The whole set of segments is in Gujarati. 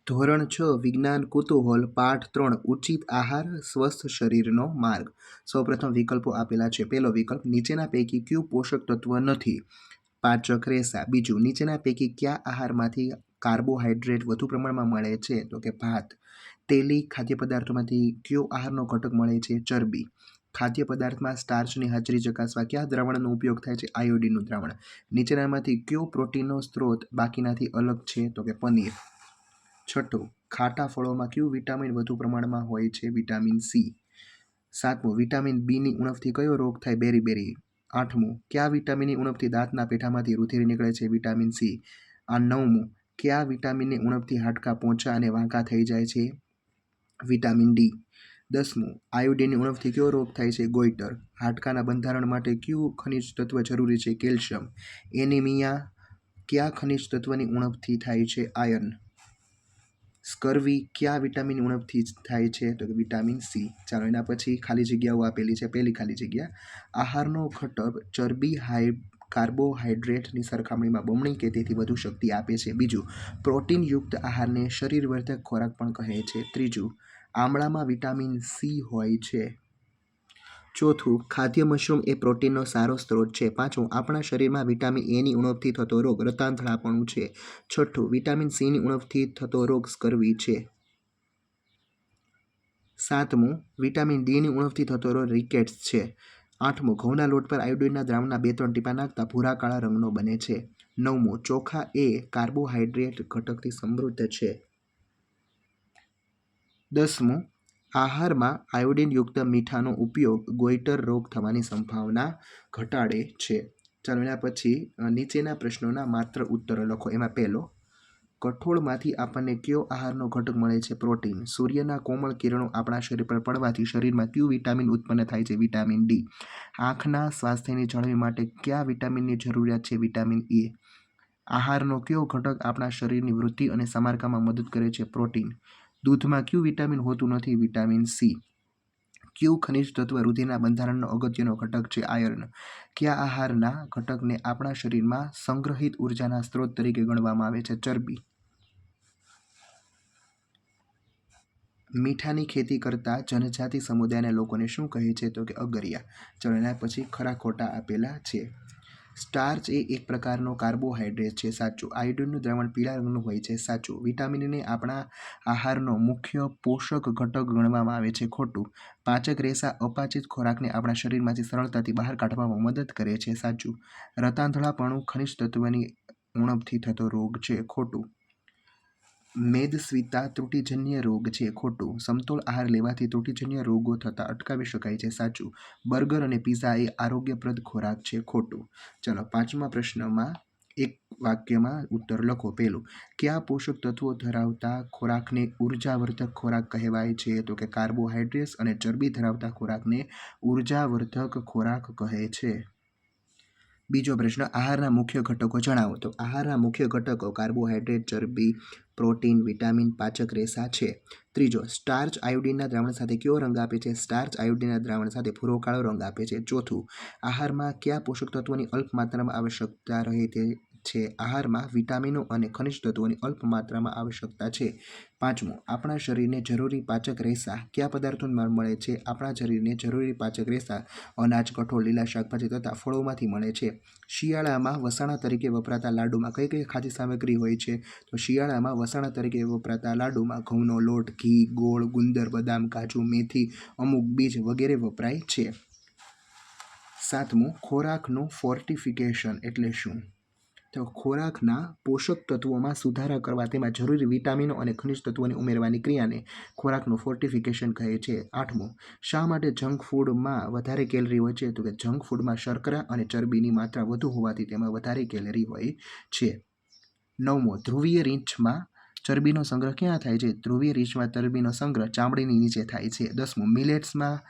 ધોરણ 6 વિજ્ઞાન કુતૂહલ પાઠ 3 ઉચિત આહાર સ્વસ્થ શરીરનો માર્ગ. સૌપ્રથમ વિકલ્પો આપેલા છે. પહેલો વિકલ્પ, નીચેના પૈકી કયું પોષક તત્વ નથી? પાચક રેસા. બીજું, નીચેના પૈકી કયા આહારમાંથી કાર્બોહાઈડ્રેટ વધુ પ્રમાણમાં મળે છે? તો કે ભાત. તેલી ખાદ્ય પદાર્થોમાંથી કયો આહારનો ઘટક મળે છે? ચરબી. ખાદ્ય પદાર્થમાં સ્ટાર્ચની હાજરી ચકાસવા કયા દ્રાવણનો ઉપયોગ થાય છે? આયોડિનનું દ્રાવણ. નીચેનામાંથી કયો પ્રોટીનનો સ્ત્રોત બાકીનાથી અલગ છે? તો કે પનીર. છઠ્ઠું, ખાટા ફળોમાં કયું વિટામિન વધુ પ્રમાણમાં હોય છે? Vitamin C. સાતમું, વિટામિન બીની ઉણપથી કયો રોગ થાય? બેરી. આઠમું, કયા વિટામિનની ઉણપથી દાંતના પેઢામાંથી રુધિર નીકળે છે? Vitamin C. આ નવમું, કયા વિટામિનની ઉણપથી હાડકાં પોચા અને વાંકા થઈ જાય છે? Vitamin D. 10મું, આયોડિનની ઉણપથી કયો રોગ થાય છે? ગોઈટર. હાડકાના બંધારણ માટે કયું ખનિજ તત્વ જરૂરી છે? કેલ્શિયમ. એનિમિયા કયા ખનિજ તત્વની ઉણપથી થાય છે? આયર્ન. સ્કર્વી કયા વિટામિનની ઉણપથી થાય છે? તો કે વિટામિન સી. ચાલો, એના પછી ખાલી જગ્યાઓ આપેલી છે. પહેલી ખાલી જગ્યા, આહારનો ઘટક ચરબી કાર્બોહાઈડ્રેટની સરખામણીમાં બમણી કે તેથી વધુ શક્તિ આપે છે. બીજું, પ્રોટીનયુક્ત આહારને શરીરવર્ધક ખોરાક પણ કહે છે. ત્રીજું, આમળામાં વિટામિન સી હોય છે. ચોથું, ખાદ્ય મશરૂમ એ પ્રોટીનનો સારો સ્ત્રોત છે. પાંચમું, આપણા શરીરમાં વિટામિન એની ઉણપથી થતો રોગ રતાંતળાપણું છે. છઠ્ઠું, વિટામિન સીની ઉણપથી થતો રોગ સ્કર્વી છે. સાતમું, વિટામિન ડીની ઉણપથી થતો રોગ રિકેટ્સ છે. આઠમું, ઘઉંના લોટ પર આયોડિનના દ્રાવણના 2-3 ટીપા નાખતા ભૂરા કાળા રંગનો બને છે. નવમું, ચોખા એ કાર્બોહાઈડ્રેટ ઘટકથી સમૃદ્ધ છે. 10મું, આહારમાં આયોડિનયુક્ત મીઠાનો ઉપયોગ ગોઈટર રોગ થવાની સંભાવના ઘટાડે છે. ચાલો, એના પછી નીચેના પ્રશ્નોના માત્ર ઉત્તરો લખો. એમાં પહેલો, કઠોળમાંથી આપણને કયો આહારનો ઘટક મળે છે? પ્રોટીન. સૂર્યના કોમળ કિરણો આપણા શરીર પર પડવાથી શરીરમાં કયું વિટામિન ઉત્પન્ન થાય છે? Vitamin D. આંખના સ્વાસ્થ્યની જાળવણી માટે કયા વિટામિનની જરૂરિયાત છે? Vitamin A. આહારનો કયો ઘટક આપણા શરીરની વૃદ્ધિ અને સમારકામમાં મદદ કરે છે? પ્રોટીન. દૂધમાં કયું વિટામિન હોતું નથી? Vitamin C. કયું ખનિજ તત્વ રુધિરના બંધારણનો અગત્યનો ઘટક છે? આયર્ન. કયા આહારના ઘટકને આપણા શરીરમાં સંગ્રહિત ઉર્જાના સ્ત્રોત તરીકે ગણવામાં આવે છે? ચરબી. મીઠાની ખેતી કરતા જનજાતિ સમુદાયના લોકોને શું કહે છે? તો કે અગરિયા. ચલો, એના પછી ખરા ખોટા આપેલા છે. સ્ટાર્ચ એ એક પ્રકારનો કાર્બોહાઈડ્રેટ છે. સાચું. આયોડિનનું દ્રાવણ પીળા રંગનું હોય છે. સાચું. વિટામિનને આપણા આહારનો મુખ્ય પોષક ઘટક ગણવામાં આવે છે. ખોટું. પાચક રેસા અપાચિત ખોરાકને આપણા શરીરમાંથી સરળતાથી બહાર કાઢવામાં મદદ કરે છે. સાચું. રતાંતળાપણું ખનિજ તત્વની ઉણપથી થતો રોગ છે. ખોટું. મેદસ્વીતા ત્રુટિજન્ય રોગ છે. ખોટું. સમતોલ આહાર લેવાથી ત્રુટિજન્ય રોગો થતા અટકાવી શકાય છે. સાચું. બર્ગર અને પિઝા એ આરોગ્યપ્રદ ખોરાક છે. ખોટું. ચલો, પાંચમા પ્રશ્નમાં એક વાક્યમાં ઉત્તર લખો. પહેલું, કયા પોષક તત્વો ધરાવતા ખોરાકને ઉર્જાવર્ધક ખોરાક કહેવાય છે? તો કે કાર્બોહાઈડ્રેટ્સ અને ચરબી ધરાવતા ખોરાકને ઉર્જાવર્ધક ખોરાક કહે છે. બીજો પ્રશ્ન, આહારના મુખ્ય ઘટકો જણાવો. તો આહારના મુખ્ય ઘટકો કાર્બોહાઈડ્રેટ, ચરબી, પ્રોટીન, વિટામિન, પાચક રેસા છે. ત્રીજો, સ્ટાર્ચ આયોડિનના દ્રાવણ સાથે કયો રંગ આપે છે? સ્ટાર્ચ આયોડિનના દ્રાવણ સાથે ભૂરો કાળો રંગ આપે છે. ચોથું, આહારમાં કયા પોષક તત્વોની અલ્પ માત્રામાં આવશ્યકતા રહે છે? આહારમાં વિટામિનો અને ખનિજ તત્વોની અલ્પ માત્રામાં આવશ્યકતા છે. પાંચમું, આપણા શરીરને જરૂરી પાચક રેસા કયા પદાર્થોમાં મળે છે? આપણા શરીરને જરૂરી પાચક રેસા અનાજ, કઠોળ, લીલા શાકભાજી તથા ફળોમાંથી મળે છે. શિયાળામાં વસાણા તરીકે વપરાતા લાડુમાં કઈ કઈ ખાદ્ય સામગ્રી હોય છે? તો શિયાળામાં વસાણા તરીકે વપરાતા લાડુમાં ઘઉંનો લોટ, ઘી, ગોળ, ગુંદર, બદામ, કાજુ, મેથી, અમુક બીજ વગેરે વપરાય છે. સાતમું, ખોરાકનું ફોર્ટિફિકેશન એટલે શું? તો ખોરાકના પોષક તત્વોમાં સુધારા કરવા તેમાં જરૂરી વિટામિનો અને ખનિજ તત્વોને ઉમેરવાની ક્રિયાને ખોરાકનું ફોર્ટિફિકેશન કહે છે. આઠમું, શા માટે જંક ફૂડમાં વધારે કેલરી હોય છે? તો કે જંક ફૂડમાં શર્કરા અને ચરબીની માત્રા વધુ હોવાથી તેમાં વધારે કેલરી હોય છે. નવમો, ધ્રુવીય રીંછમાં ચરબીનો સંગ્રહ ક્યાં થાય છે? ધ્રુવીય રીંછમાં ચરબીનો સંગ્રહ ચામડીની નીચે થાય છે. 10મું, મિલેટ્સમાં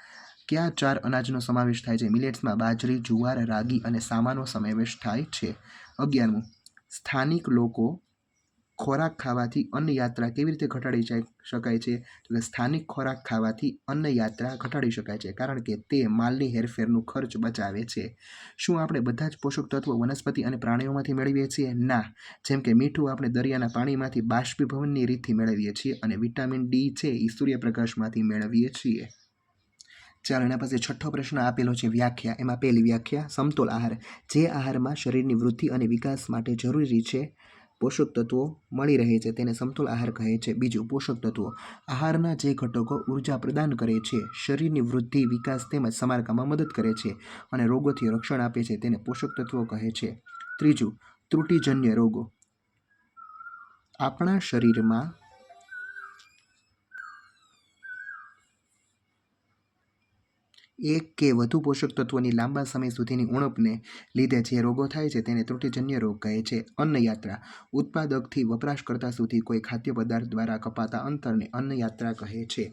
કયા 4 અનાજનો સમાવેશ થાય છે? મિલેટ્સમાં બાજરી, જુવાર, રાગી અને સામાનો સમાવેશ થાય છે. 11મું, સ્થાનિક લોકો ખોરાક ખાવાથી અન્ન યાત્રા કેવી રીતે ઘટાડી શકાય છે? તો કે સ્થાનિક ખોરાક ખાવાથી અન્ન યાત્રા ઘટાડી શકાય છે, કારણ કે તે માલની હેરફેરનું ખર્ચ બચાવે છે. શું આપણે બધા જ પોષક તત્વો વનસ્પતિ અને પ્રાણીઓમાંથી મેળવીએ છીએ? ના. જેમ કે મીઠું આપણે દરિયાના પાણીમાંથી બાષ્પીભવનની રીતથી મેળવીએ છીએ, અને વિટામિન ડી છે એ સૂર્યપ્રકાશમાંથી મેળવીએ છીએ. ચાલો, એના પછી છઠ્ઠો પ્રશ્ન આપેલો છે વ્યાખ્યા. એમાં પહેલી વ્યાખ્યા, સમતોલ આહાર, જે આહારમાં શરીરની વૃદ્ધિ અને વિકાસ માટે જરૂરી છે પોષક તત્વો મળી રહે છે તેને સમતોલ આહાર કહે છે. બીજું, પોષક તત્વો, આહારના જે ઘટકો ઉર્જા પ્રદાન કરે છે, શરીરની વૃદ્ધિ, વિકાસ તેમજ સમારકામમાં મદદ કરે છે અને રોગોથી રક્ષણ આપે છે તેને પોષક તત્વો કહે છે. ત્રીજું, ત્રુટિજન્ય રોગો, આપણા શરીરમાં એક કે વધુ પોષક તત્વોની લાંબા સમય સુધીની ઉણપને લીધે જે રોગો થાય છે તેને ત્રુટિજન્ય રોગ કહે છે. અન્ન યાત્રા, ઉત્પાદકથી વપરાશકર્તા સુધી કોઈ ખાદ્ય પદાર્થ દ્વારા કપાતા અંતરને અન્ન યાત્રા કહે છે.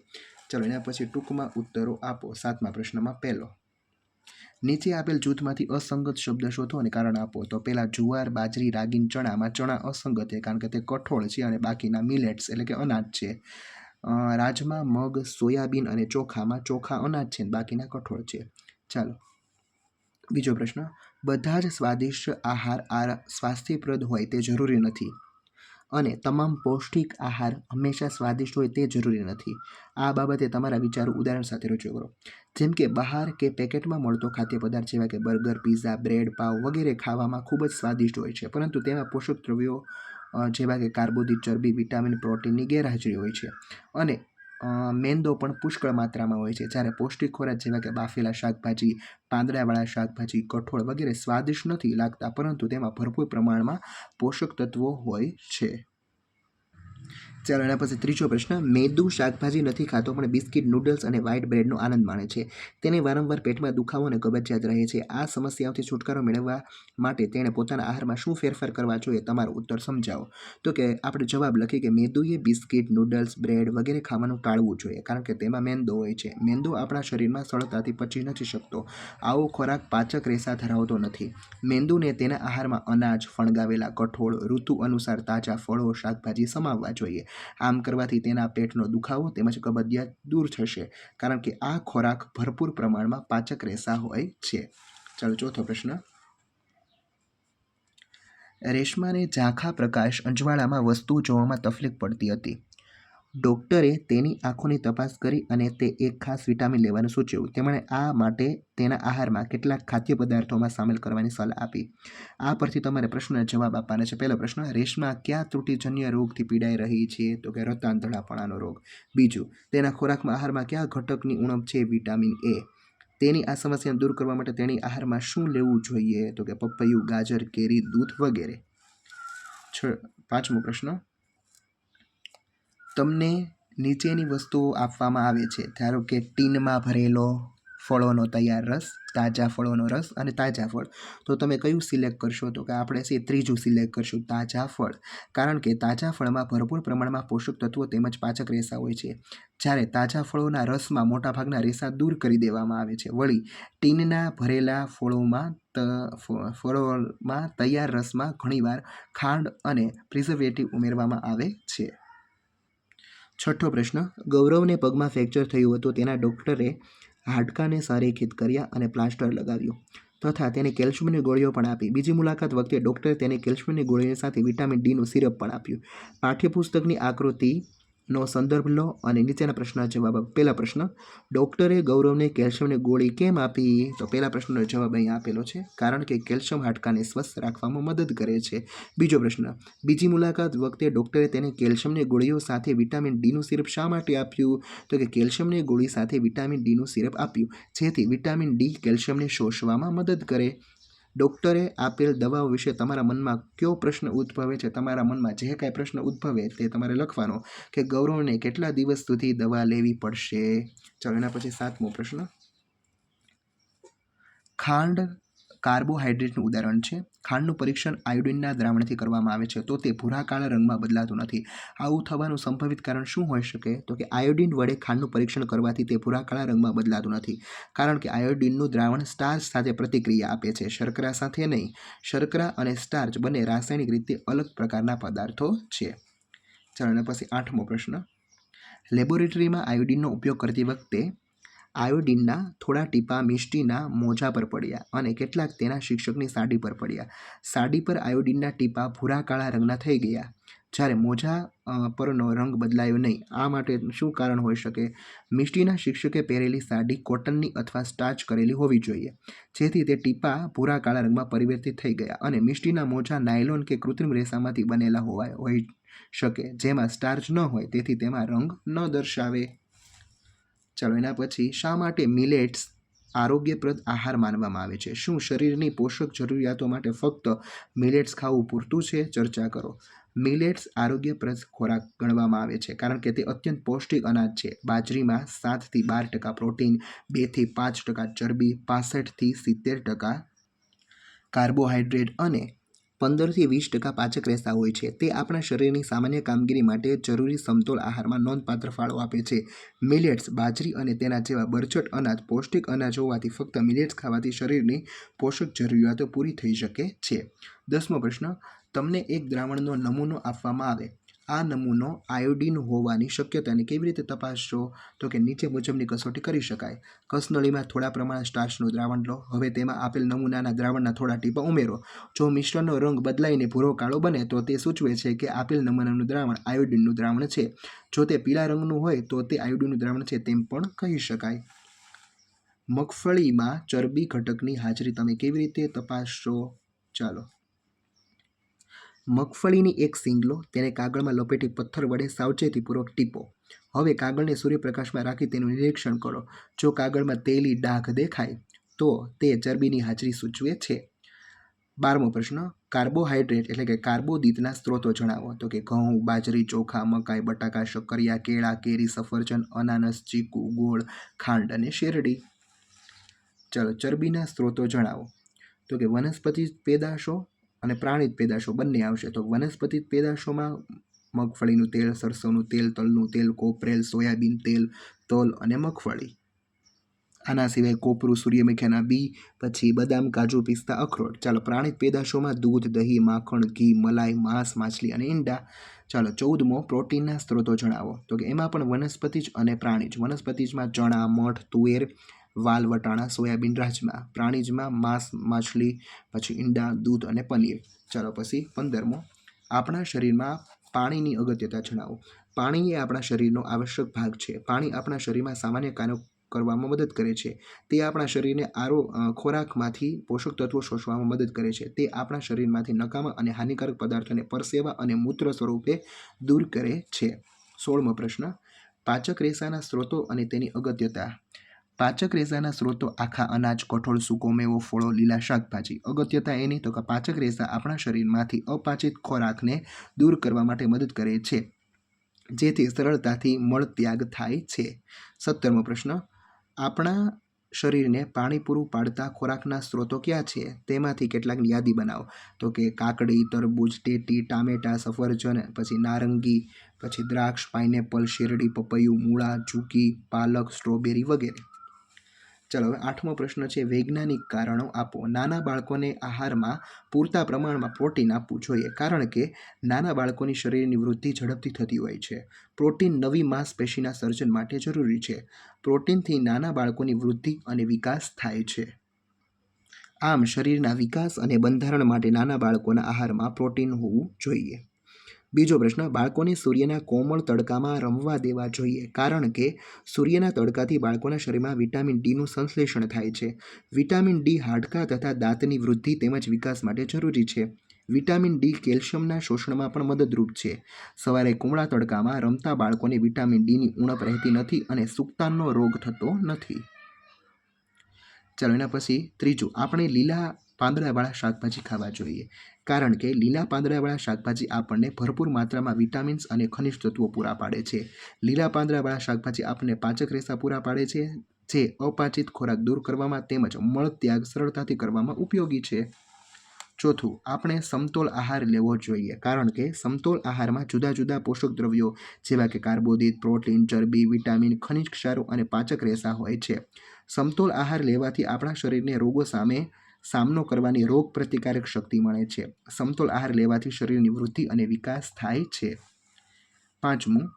ચલો, એના પછી ટૂંકમાં ઉત્તરો આપો. 7મા પ્રશ્નમાં પહેલો, નીચે આપેલ જૂથમાંથી અસંગત શબ્દ શોધો અને કારણ આપો. તો પહેલા, જુવાર, બાજરી, રાગીન, ચણામાં ચણા અસંગત છે કારણ કે તે કઠોળ છે અને બાકીના મિલેટ્સ એટલે કે અનાજ છે. રાજમા, મગ, સોયાબીન અને ચોખામાં ચોખા અનાજ છે, બાકીના કઠોળ છે. ચાલો, બીજો પ્રશ્ન, બધા જ સ્વાદિષ્ટ આહાર સ્વાસ્થ્યપ્રદ હોય તે જરૂરી નથી, અને તમામ પૌષ્ટિક આહાર હંમેશા સ્વાદિષ્ટ હોય તે જરૂરી નથી. આ બાબતે તમારા વિચારો ઉદાહરણ સાથે રજૂ કરો. જેમ કે બહાર કે પેકેટમાં મળતો ખાદ્ય પદાર્થ જેવા કે બર્ગર, પીઝા, બ્રેડ, પાવ વગેરે ખાવામાં ખૂબ જ સ્વાદિષ્ટ હોય છે, પરંતુ તેમાં પોષક દ્રવ્યો જેવા કે કાર્બોદિત, ચરબી, વિટામિન, પ્રોટીનની ગેરહાજરી હોય છે, અને મેંદો પણ પુષ્કળ માત્રામાં હોય છે. જ્યારે પૌષ્ટિક ખોરાક જેવા કે બાફેલા શાકભાજી, પાંદડાવાળા શાકભાજી, કઠોળ વગેરે સ્વાદિષ્ટ નથી લાગતા, પરંતુ તેમાં ભરપૂર પ્રમાણમાં પોષક તત્વો હોય છે. ચાલો, એના પછી ત્રીજો પ્રશ્ન, મેદુ શાકભાજી નથી ખાતો પણ બિસ્કિટ, નૂડલ્સ અને વ્હાઇટ બ્રેડનો આનંદ માણે છે. તેને વારંવાર પેટમાં દુખાવો અને કબજિયાત રહે છે. આ સમસ્યાઓથી છુટકારો મેળવવા માટે તેણે પોતાના આહારમાં શું ફેરફાર કરવા જોઈએ? તમારો ઉત્તર સમજાવો. તો કે આપણે જવાબ લખીએ કે મેદુએ બિસ્કિટ, નૂડલ્સ, બ્રેડ વગેરે ખાવાનું ટાળવું જોઈએ, કારણ કે તેમાં મેંદો હોય છે. મેંદો આપણા શરીરમાં સરળતાથી પચી નથી શકતો. આવો ખોરાક પાચક રેસા ધરાવતો નથી. મેંદુને તેના આહારમાં અનાજ, ફણગાવેલા કઠોળ, ઋતુ અનુસાર તાજા ફળો, શાકભાજી સમાવવા જોઈએ. આમ કરવાથી તેના પેટનો દુખાવો તેમજ કબજિયાત દૂર થશે, કારણ કે આ ખોરાક ભરપૂર પ્રમાણમાં પાચક રેસા હોય છે. ચાલો, ચોથો પ્રશ્ન, રેશમાને ઝાંખા પ્રકાશ અજવાળામાં વસ્તુ જોવામાં તકલીફ પડતી હતી. ડૉક્ટરે તેની આંખોની તપાસ કરી અને તે એક ખાસ વિટામિન લેવાનું સૂચવ્યું. તેમણે આ માટે તેના આહારમાં કેટલાક ખાદ્ય પદાર્થોમાં સામેલ કરવાની સલાહ આપી. આ પરથી તમારે પ્રશ્નના જવાબ આપવાના છે. પહેલો પ્રશ્ન, રેશમા કયા ત્રુટિજન્ય રોગથી પીડાઈ રહી છે? તો કે રતાંતરડાપણાનો રોગ. બીજું, તેના ખોરાકમાં આહારમાં કયા ઘટકની ઉણપ છે? Vitamin A. તેની આ સમસ્યાને દૂર કરવા માટે તેની આહારમાં શું લેવું જોઈએ? તો કે પપૈયું, ગાજર, કેરી, દૂધ વગેરે. 5મો પ્રશ્ન, તમને નીચેની વસ્તુઓ આપવામાં આવે છે, ધારો કે ટીનમાં ભરેલો ફળોનો તૈયાર રસ, તાજા ફળોનો રસ અને તાજા ફળ. તો તમે કયું સિલેક્ટ કરશો? તો કે આપણે છે ત્રીજું સિલેક્ટ કરશું, તાજા ફળ, કારણ કે તાજા ફળમાં ભરપૂર પ્રમાણમાં પોષક તત્વો તેમજ પાચક રેસા હોય છે. જ્યારે તાજા ફળોના રસમાં મોટાભાગના રેસા દૂર કરી દેવામાં આવે છે. વળી ટીનના ભરેલા ફળોમાં તૈયાર રસમાં ઘણીવાર ખાંડ અને પ્રિઝર્વેટિવ ઉમેરવામાં આવે છે. 6થો પ્રશ્ન, ગૌરવને પગમાં ફ્રેક્ચર થયું હતું. તેના ડૉક્ટરે હાડકાને સંરેખિત કર્યા અને પ્લાસ્ટર લગાવ્યું તથા તેને કેલ્શિયમની ગોળીઓ પણ આપી. બીજી મુલાકાત વખતે ડૉક્ટરે તેને કેલ્શિયમની ગોળીઓ સાથે વિટામિન ડીનું સિરપ પણ આપ્યું. પાઠ્યપુસ્તકની આકૃતિનો સંદર્ભ લો અને નીચેના પ્રશ્નના જવાબ આપો. પહેલા પ્રશ્ન, ડૉક્ટરે ગૌરવને કેલ્શિયમની ગોળી કેમ આપી? તો પહેલા પ્રશ્નનો જવાબ અહીં આપેલો છે, કારણ કે કેલ્શિયમ હાડકાને સ્વસ્થ રાખવામાં મદદ કરે છે. બીજો પ્રશ્ન, બીજી મુલાકાત વખતે ડૉક્ટરે તેને કેલ્શિયમની ગોળીઓ સાથે વિટામિન ડીનું સિરપ શા માટે આપ્યું? તો કે કેલ્શિયમની ગોળી સાથે વિટામિન ડીનું સિરપ આપ્યું જેથી વિટામિન ડી કેલ્શિયમને શોષવામાં મદદ કરે. ડૉક્ટરે આપેલ દવાઓ વિશે તમારા મનમાં કયો પ્રશ્ન ઉદ્ભવે છે? તમારા મનમાં જે કાંઈ પ્રશ્ન ઉદ્ભવે તે તમારે લખવાનો કે ગૌરવને કેટલા દિવસ સુધી દવા લેવી પડશે. ચાલો, એના પછી 7મો પ્રશ્ન, ખાંડ કાર્બોહાઈડ્રેટનું ઉદાહરણ છે. ખાંડનું પરીક્ષણ આયોડિનના દ્રાવણથી કરવામાં આવે છે તો તે ભૂરા કાળા રંગમાં બદલાતું નથી. આવું થવાનું સંભવિત કારણ શું હોઈ શકે? તો કે આયોડિન વડે ખાંડનું પરીક્ષણ કરવાથી તે ભૂરા કાળા રંગમાં બદલાતું નથી, કારણ કે આયોડિનનું દ્રાવણ સ્ટાર્ચ સાથે પ્રતિક્રિયા આપે છે, શર્કરા સાથે નહીં. શર્કરા અને સ્ટાર્ચ બંને રાસાયણિક રીતે અલગ પ્રકારના પદાર્થો છે. ચાલો, અને પછી 8મો પ્રશ્ન. લેબોરેટરીમાં આયોડિનનો ઉપયોગ કરતી વખતે આયોડિનના થોડા ટીપા મિષ્ટીના મોજા પર પડ્યા અને કેટલાક તેના શિક્ષકની સાડી પર પડ્યા. સાડી પર આયોડિનના ટીપા ભૂરા કાળા રંગના થઈ ગયા, જ્યારે મોજા પરનો રંગ બદલાયો નહીં. આ માટે શું કારણ હોઈ શકે? મિષ્ટીના શિક્ષકે પહેરેલી સાડી કોટનની અથવા સ્ટાર્ચ કરેલી હોવી જોઈએ, જેથી તે ટીપા ભૂરા કાળા રંગમાં પરિવર્તિત થઈ ગયા, અને મિષ્ટીના મોજા નાયલોન કે કૃત્રિમ રેસામાંથી બનેલા હોઈ શકે, જેમાં સ્ટાર્ચ ન હોય, તેથી તેમાં રંગ ન દર્શાવે. ચાલો, એના પછી શા માટે મિલેટ્સ આરોગ્યપ્રદ આહાર માનવામાં આવે છે? શું શરીરની પોષક જરૂરિયાતો માટે ફક્ત મિલેટ્સ ખાવું પૂરતું છે? ચર્ચા કરો. મિલેટ્સ આરોગ્યપ્રદ ખોરાક ગણવામાં આવે છે કારણ કે તે અત્યંત પૌષ્ટિક અનાજ છે. બાજરીમાં 7 થી 12% પ્રોટીન, 2 થી 5% ચરબી, 65 થી 70% કાર્બોહાઈડ્રેટ અને 15 થી 20% પાચક રેસા હોય છે. તે આપણા શરીરની સામાન્ય કામગીરી માટે જરૂરી સમતોલ આહારમાં નોંધપાત્ર ફાળો આપે છે. મિલેટ્સ, બાજરી અને તેના જેવા બરછટ અનાજ પૌષ્ટિક અનાજ હોવાથી ફક્ત મિલેટ્સ ખાવાથી શરીરની પોષક જરૂરિયાતો પૂરી થઈ શકે છે. 10મો પ્રશ્ન. તમને એક દ્રાવણનો નમૂનો આપવામાં આવે. આ નમૂનો આયોડિન હોવાની શક્યતાને કેવી રીતે તપાસશો? તો કે નીચે મુજબની કસોટી કરી શકાય. કસનળીમાં થોડા પ્રમાણમાં સ્ટાર્ચનું દ્રાવણ લો. હવે તેમાં આપેલ નમૂનાના દ્રાવણના થોડા ટીપા ઉમેરો. જો મિશ્રણનો રંગ બદલાઈને ભૂરો કાળો બને તો તે સૂચવે છે કે આપેલ નમૂનાનું દ્રાવણ આયોડિનનું દ્રાવણ છે. જો તે પીળા રંગનું હોય તો તે આયોડિનનું દ્રાવણ છે તેમ પણ કહી શકાય. મગફળીમાં ચરબી ઘટકની હાજરી તમે કેવી રીતે તપાસશો? ચાલો. મગફળીની એક સીંગ લો, તેને કાગળમાં લપેટી પથ્થર વડે સાવચેતીપૂર્વક ટીપો. હવે કાગળને સૂર્યપ્રકાશમાં રાખી તેનું નિરીક્ષણ કરો. જો કાગળમાં તેલી ડાઘ દેખાય તો તે ચરબીની હાજરી સૂચવે છે. 12મો પ્રશ્ન. કાર્બોહાઈડ્રેટ એટલે કે કાર્બોદિતના સ્ત્રોતો જણાવો. તો કે ઘઉં, બાજરી, ચોખા, મકાઈ, બટાકા, શક્કરિયા, કેળા, કેરી, સફરજન, અનાનસ, ચીકુ, ગોળ, ખાંડ અને શેરડી. ચાલો, ચરબીના સ્ત્રોતો જણાવો. તો કે વનસ્પતિ પેદાશો અને પ્રાણીજ પેદાશો બંને આવશે. તો વનસ્પતિ પેદાશોમાં મગફળીનું તેલ, સરસવનું તેલ, તલનું તેલ, કોપરેલ, સોયાબીન તેલ, તલ અને મગફળી. આના સિવાય કોપરું, સૂર્યમુખીના બી, પછી બદામ, કાજુ, પિસ્તા, અખરોટ. ચાલો, પ્રાણીજ પેદાશોમાં દૂધ, દહીં, માખણ, ઘી, મલાઈ, માંસ, માછલી અને ઈંડા. ચાલો, 14મો પ્રોટીનના સ્ત્રોતો જણાવો. તો કે એમાં પણ વનસ્પતિજ અને પ્રાણીજ. વનસ્પતિજમાં ચણા, મઠ, તુવેર, વાલ, વટાણા, સોયાબીન, રાજમા. પ્રાણીજમાં માંસ, માછલી, પછી ઈંડા, દૂધ અને પનીર. ચાલો, પછી 15મો. આપણા શરીરમાં પાણીની અગત્યતા જણાવો. પાણી એ આપણા શરીરનો આવશ્યક ભાગ છે. પાણી આપણા શરીરમાં સામાન્ય કાર્યો કરવામાં મદદ કરે છે. તે આપણા શરીરને ખોરાકમાંથી પોષક તત્વો શોષવામાં મદદ કરે છે. તે આપણા શરીરમાંથી નકામા અને હાનિકારક પદાર્થોને પરસેવા અને મૂત્ર સ્વરૂપે દૂર કરે છે. 16મો પ્રશ્ન. પાચક રેસાના સ્ત્રોતો અને તેની અગત્યતા. પાચક રેસાના સ્ત્રોતો આખા અનાજ, કઠોળ, સૂકો મેવો, ફળો, લીલા શાકભાજી. અગત્યતા એની તો કે પાચક રેસા આપણા શરીરમાંથી અપાચિત ખોરાકને દૂર કરવા માટે મદદ કરે છે, જેથી સરળતાથી મળત્યાગ થાય છે. 17મો પ્રશ્ન. આપણા શરીરને પાણી પૂરું પાડતા ખોરાકના સ્ત્રોતો ક્યાં છે? તેમાંથી કેટલાકની યાદી બનાવો. તો કે કાકડી, તરબૂચ, ટેટી, ટામેટા, સફરજન, પછી નારંગી, પછી દ્રાક્ષ, પાઇનેપલ, શેરડી, પપૈયું, મૂળા, ચૂકી, પાલક, સ્ટ્રોબેરી વગેરે. ચાલો, હવે 8મો પ્રશ્ન છે. વૈજ્ઞાનિક કારણો આપો. નાના બાળકોને આહારમાં પૂરતા પ્રમાણમાં પ્રોટીન આપવું જોઈએ, કારણ કે નાના બાળકોની શરીરની વૃદ્ધિ ઝડપથી થતી હોય છે. પ્રોટીન નવી માંસપેશીના સર્જન માટે જરૂરી છે. પ્રોટીનથી નાના બાળકોની વૃદ્ધિ અને વિકાસ થાય છે. આમ શરીરના વિકાસ અને બંધારણ માટે નાના બાળકોના આહારમાં પ્રોટીન હોવું જોઈએ. બીજો પ્રશ્ન. બાળકોને સૂર્યના કોમળ તડકામાં રમવા દેવા જોઈએ, કારણ કે સૂર્યના તડકાથી બાળકોના શરીરમાં વિટામિન ડીનું સંશ્લેષણ થાય છે. વિટામિન ડી હાડકાં તથા દાંતની વૃદ્ધિ તેમજ વિકાસ માટે જરૂરી છે. વિટામિન ડી કેલ્શિયમના શોષણમાં પણ મદદરૂપ છે. સવારે કુમળા તડકામાં રમતા બાળકોને વિટામિન ડીની ઉણપ રહેતી નથી અને સુક્તાનનો રોગ થતો નથી. ચાલો, એના પછી ત્રીજું. આપણે લીલા પાંદડાવાળા શાકભાજી ખાવા જોઈએ, કારણ કે લીલા પાંદડાવાળા શાકભાજી આપણને ભરપૂર માત્રામાં વિટામિન્સ અને ખનિજ તત્વો પૂરા પાડે છે. લીલા પાંદડાવાળા શાકભાજી આપણને પાચક રેસા પૂરા પાડે છે, જે અપાચિત ખોરાક દૂર કરવામાં તેમજ મળત્યાગ સરળતાથી કરવામાં ઉપયોગી છે. ચોથું, આપણે સમતોલ આહાર લેવો જોઈએ કારણ કે સમતોલ આહારમાં જુદા જુદા પોષક દ્રવ્યો જેવા કે કાર્બોદિત, પ્રોટીન, ચરબી, વિટામિન, ખનિજ ક્ષારો અને પાચક રેસા હોય છે. સમતોલ આહાર લેવાથી આપણા શરીરને રોગો સામનો કરવાની રોગ પ્રતિકારક શક્તિ મળે છે. સમતોલ આહાર લેવાથી શરીરની વૃદ્ધિ અને વિકાસ થાય છે. પાંચમું,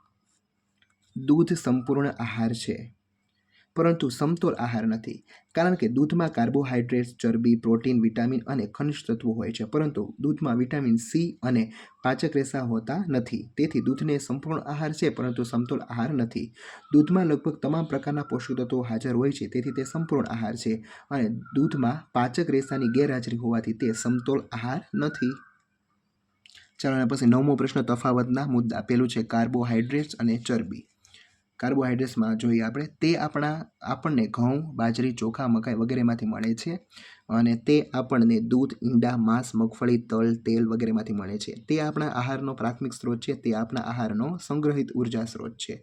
દૂધ સંપૂર્ણ આહાર છે પરંતુ સમતોલ આહાર નથી કારણ કે દૂધમાં કાર્બોહાઈડ્રેટ્સ, ચરબી, પ્રોટીન, વિટામિન અને ખનિજ તત્વો હોય છે પરંતુ દૂધમાં વિટામિન સી અને પાચક રેસા હોતા નથી. તેથી દૂધને સંપૂર્ણ આહાર છે પરંતુ સમતોલ આહાર નથી. દૂધમાં લગભગ તમામ પ્રકારના પોષક તત્વો હાજર હોય છે તેથી તે સંપૂર્ણ આહાર છે અને દૂધમાં પાચક રેસાની ગેરહાજરી હોવાથી તે સમતોલ આહાર નથી. ચાલો એના પછી 9મો પ્રશ્ન, તફાવતના મુદ્દા. પેલું છે કાર્બોહાઈડ્રેટ્સ અને ચરબી. કાર્બોહાઈડ્રેટ્સમાં જોઈએ આપણે, તે આપણને ઘઉં, બાજરી, ચોખા, મકાઈ વગેરેમાંથી મળે છે અને તે આપણને દૂધ, ઈંડા, માંસ, મગફળી, તલ, તેલ વગેરેમાંથી મળે છે. તે આપણા આહારનો પ્રાથમિક સ્ત્રોત છે. તે આપણા આહારનો સંગ્રહિત ઉર્જા સ્ત્રોત છે.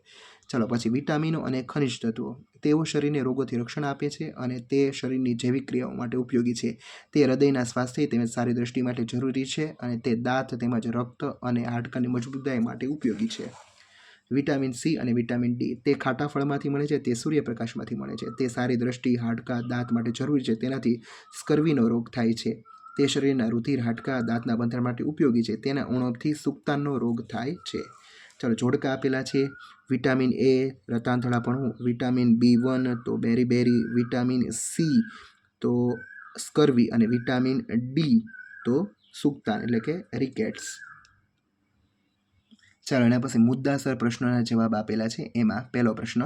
ચાલો પછી વિટામિનો અને ખનિજ તત્વો. તેઓ શરીરને રોગોથી રક્ષણ આપે છે અને તે શરીરની જૈવિક ક્રિયાઓ માટે ઉપયોગી છે. તે હૃદયના સ્વાસ્થ્ય તેમજ સારી દ્રષ્ટિ માટે જરૂરી છે અને તે દાંત તેમજ રક્ત અને હાડકાની મજબૂતાઈ માટે ઉપયોગી છે. વિટામિન સી અને વિટામિન ડી, તે ખાટા ફળમાંથી મળે છે. તે સૂર્યપ્રકાશમાંથી મળે છે. તે સારી દ્રષ્ટિ, હાડકાં, દાંત માટે જરૂરી છે. તેનાથી સ્કર્વીનો રોગ થાય છે. તે શરીરના રુધિર, હાડકાં, દાંતના બંધારણ માટે ઉપયોગી છે. તેના ઉણપથી સુક્તાનનો રોગ થાય છે. ચાલો જોડકા આપેલા છે. વિટામિન એ રતાંતળાપણું, વિટામિન B1 તો બેરી, વિટામિન સી તો સ્કર્વી અને વિટામિન ડી તો સુક્તાન એટલે કે રિકેટ્સ. ચાલો એના પછી મુદ્દાસર પ્રશ્નોના જવાબ આપેલા છે. એમાં પહેલો પ્રશ્ન,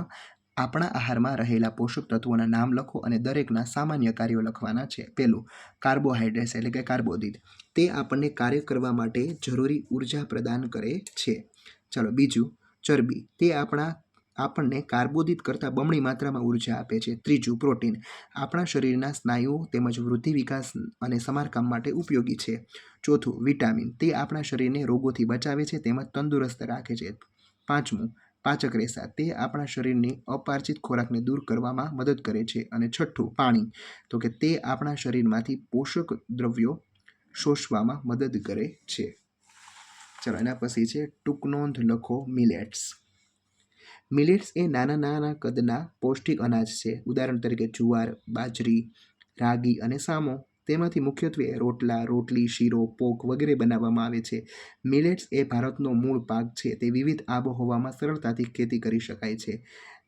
આપણા આહારમાં રહેલા પોષક તત્વોના નામ લખો અને દરેકના સામાન્ય કાર્યો લખવાના છે. પહેલું, કાર્બોહાઈડ્રેટ્સ એટલે કે કાર્બોદિત. તે આપણને કાર્ય કરવા માટે જરૂરી ઉર્જા પ્રદાન કરે છે. ચાલો બીજું, ચરબી. તે આપણને કાર્બોદિત કરતાં બમણી માત્રામાં ઉર્જા આપે છે. ત્રીજું, પ્રોટીન. આપણા શરીરના સ્નાયુઓ તેમજ વૃદ્ધિ, વિકાસ અને સમારકામ માટે ઉપયોગી છે. ચોથું, વિટામિન. તે આપણા શરીરને રોગોથી બચાવે છે તેમજ તંદુરસ્ત રાખે છે. પાંચમું, પાચક રેસા. તે આપણા શરીરની અપાર્જિત ખોરાકને દૂર કરવામાં મદદ કરે છે. અને છઠ્ઠું, પાણી. તો કે તે આપણા શરીરમાંથી પોષક દ્રવ્યો શોષવામાં મદદ કરે છે. ચાલો એના પછી છે ટૂંક નોંધ લખો. મિલેટ્સ. મિલેટ્સ એ નાના કદના પૌષ્ટિક અનાજ છે. ઉદાહરણ તરીકે જુવાર, બાજરી, રાગી અને સામો. તેમાંથી મુખ્યત્વે રોટલા, રોટલી, શીરો, પોક વગેરે બનાવવામાં આવે છે. મિલેટ્સ એ ભારતનો મૂળ પાક છે. તે વિવિધ આબોહવામાં સરળતાથી ખેતી કરી શકાય છે.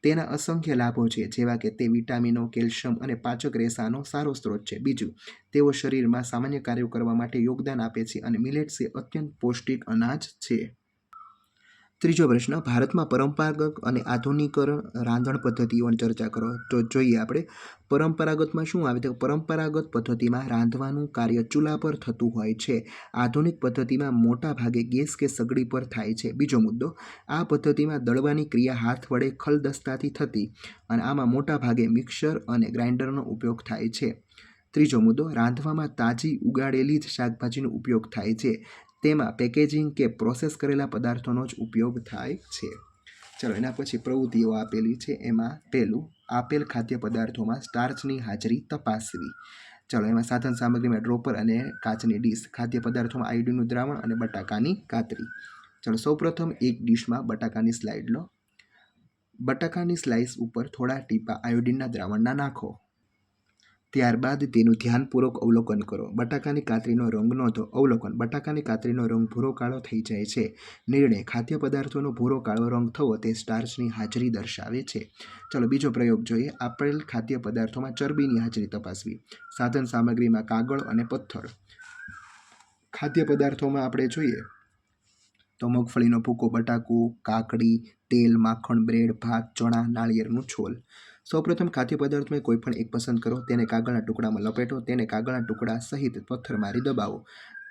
તેના અસંખ્ય લાભો છે જેવા કે તે વિટામિનો, કેલ્શિયમ અને પાચક રેસાનો સારો સ્ત્રોત છે. બીજું, તેઓ શરીરમાં સામાન્ય કાર્યો કરવા માટે યોગદાન આપે છે અને મિલેટ્સ એ અત્યંત પૌષ્ટિક અનાજ છે. ત્રીજો પ્રશ્ન, ભારતમાં પરંપરાગત અને આધુનિકરણ રાંધણ પદ્ધતિઓની ચર્ચા કરો. તો જોઈએ આપણે પરંપરાગતમાં શું આવે તો પરંપરાગત પદ્ધતિમાં રાંધવાનું કાર્ય ચૂલા પર થતું હોય છે. આધુનિક પદ્ધતિમાં મોટા ભાગે ગેસ કે સગડી પર થાય છે. બીજો મુદ્દો, આ પદ્ધતિમાં દળવાની ક્રિયા હાથ વડે ખલદસ્તાથી થતી અને આમાં મોટા ભાગે મિક્સર અને ગ્રાઇન્ડરનો ઉપયોગ થાય છે. ત્રીજો મુદ્દો, રાંધવામાં તાજી ઉગાડેલી જ શાકભાજીનો ઉપયોગ થાય છે. તેમાં પેકેજિંગ કે પ્રોસેસ કરેલા પદાર્થોનો જ ઉપયોગ થાય છે. ચાલો એના પછી પ્રવૃત્તિઓ આપેલી છે. એમાં પહેલું, આપેલ ખાદ્ય પદાર્થોમાં સ્ટાર્ચની હાજરી તપાસવી. ચાલો એમાં સાધન સામગ્રીમાં ડ્રોપર અને કાચની ડીશ. ખાદ્ય પદાર્થોમાં આયોડીનનું દ્રાવણ અને બટાકાની કાતરી. ચાલો સૌપ્રથમ એક ડીશમાં બટાકાની સ્લાઇડ લો. બટાકાની સ્લાઇસ ઉપર થોડા ટીપા આયોડીનના દ્રાવણના નાખો. ત્યારબાદ તેનું ધ્યાનપૂર્વક અવલોકન કરો. બટાકાની કાતરીનો રંગ નોંધો. અવલોકન, બટાકાની કાતરીનો રંગ ભૂરો કાળો થઈ જાય છે. નિર્ણય, ખાદ્ય પદાર્થોનો ભૂરો કાળો રંગ થવો તે સ્ટાર્ચની હાજરી દર્શાવે છે. ચાલો બીજો પ્રયોગ જોઈએ. આપેલ ખાદ્ય પદાર્થોમાં ચરબીની હાજરી તપાસવી. સાધન સામગ્રીમાં કાગળ અને પથ્થર. ખાદ્ય પદાર્થોમાં આપણે જોઈએ તો મગફળીનો ભૂકો, બટાકું, કાકડી, તેલ, માખણ, બ્રેડ, ભાત, ચણા, નાળિયેરનું છોલ. સૌપ્રથમ ખાદ્ય પદાર્થમાં કોઈ પણ એક પસંદ કરો. તેને કાગળના ટુકડામાં લપેટો. તેને કાગળના ટુકડા સહિત પથ્થર મારી દબાવો.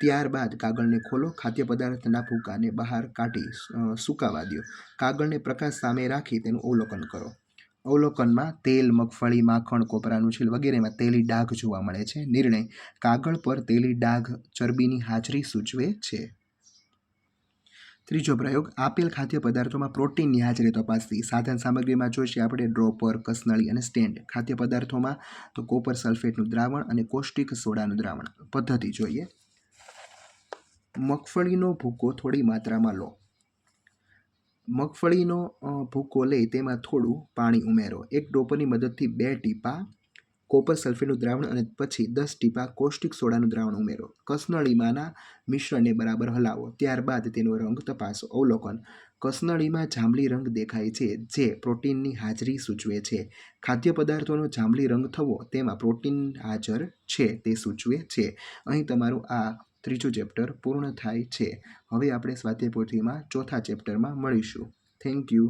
ત્યારબાદ કાગળને ખોલો. ખાદ્ય પદાર્થના ભૂકાને બહાર કાઢી સુકાવા દો. કાગળને પ્રકાશ સામે રાખી તેનું અવલોકન કરો. અવલોકનમાં તેલ, મગફળી, માખણ, કોપરાનું છીલ વગેરેમાં તેલી ડાઘ જોવા મળે છે. નિર્ણય, કાગળ પર તેલી ડાઘ ચરબીની હાજરી સૂચવે છે. ત્રીજો પ્રયોગ, આપેલ ખાદ્ય પદાર્થોમાં પ્રોટીનની હાજરી તપાસવી. સાધન સામગ્રીમાં જોઈશે આપણે ડ્રોપર, કસનળી અને સ્ટેન્ડ. ખાદ્ય પદાર્થોમાં તો કોપર સલ્ફેટનું દ્રાવણ અને કોસ્ટિક સોડાનું દ્રાવણ. પદ્ધતિ જોઈએ. મગફળીનો ભૂકો થોડી માત્રામાં લો. મગફળીનો ભૂકો લઈ તેમાં થોડું પાણી ઉમેરો. એક ડોપરની મદદથી 2 ટીપા કોપર સલ્ફેટનું દ્રાવણ અને પછી 10 ટીપા કોસ્ટિક સોડાનું દ્રાવણ ઉમેરો. કસનળીમાંના મિશ્રણને બરાબર હલાવો. ત્યારબાદ તેનો રંગ તપાસો. અવલોકન: કસનળીમાં જાંબલી રંગ દેખાય છે, જે પ્રોટીનની હાજરી સૂચવે છે. ખાદ્ય પદાર્થોનો જાંબલી રંગ થવો તેમાં પ્રોટીન હાજર છે તે સૂચવે છે. અહીં તમારું આ 3જું ચેપ્ટર પૂર્ણ થાય છે. હવે આપણે સ્વાધ્યાય પોથીમાં 4થા ચેપ્ટરમાં મળીશું. Thank you.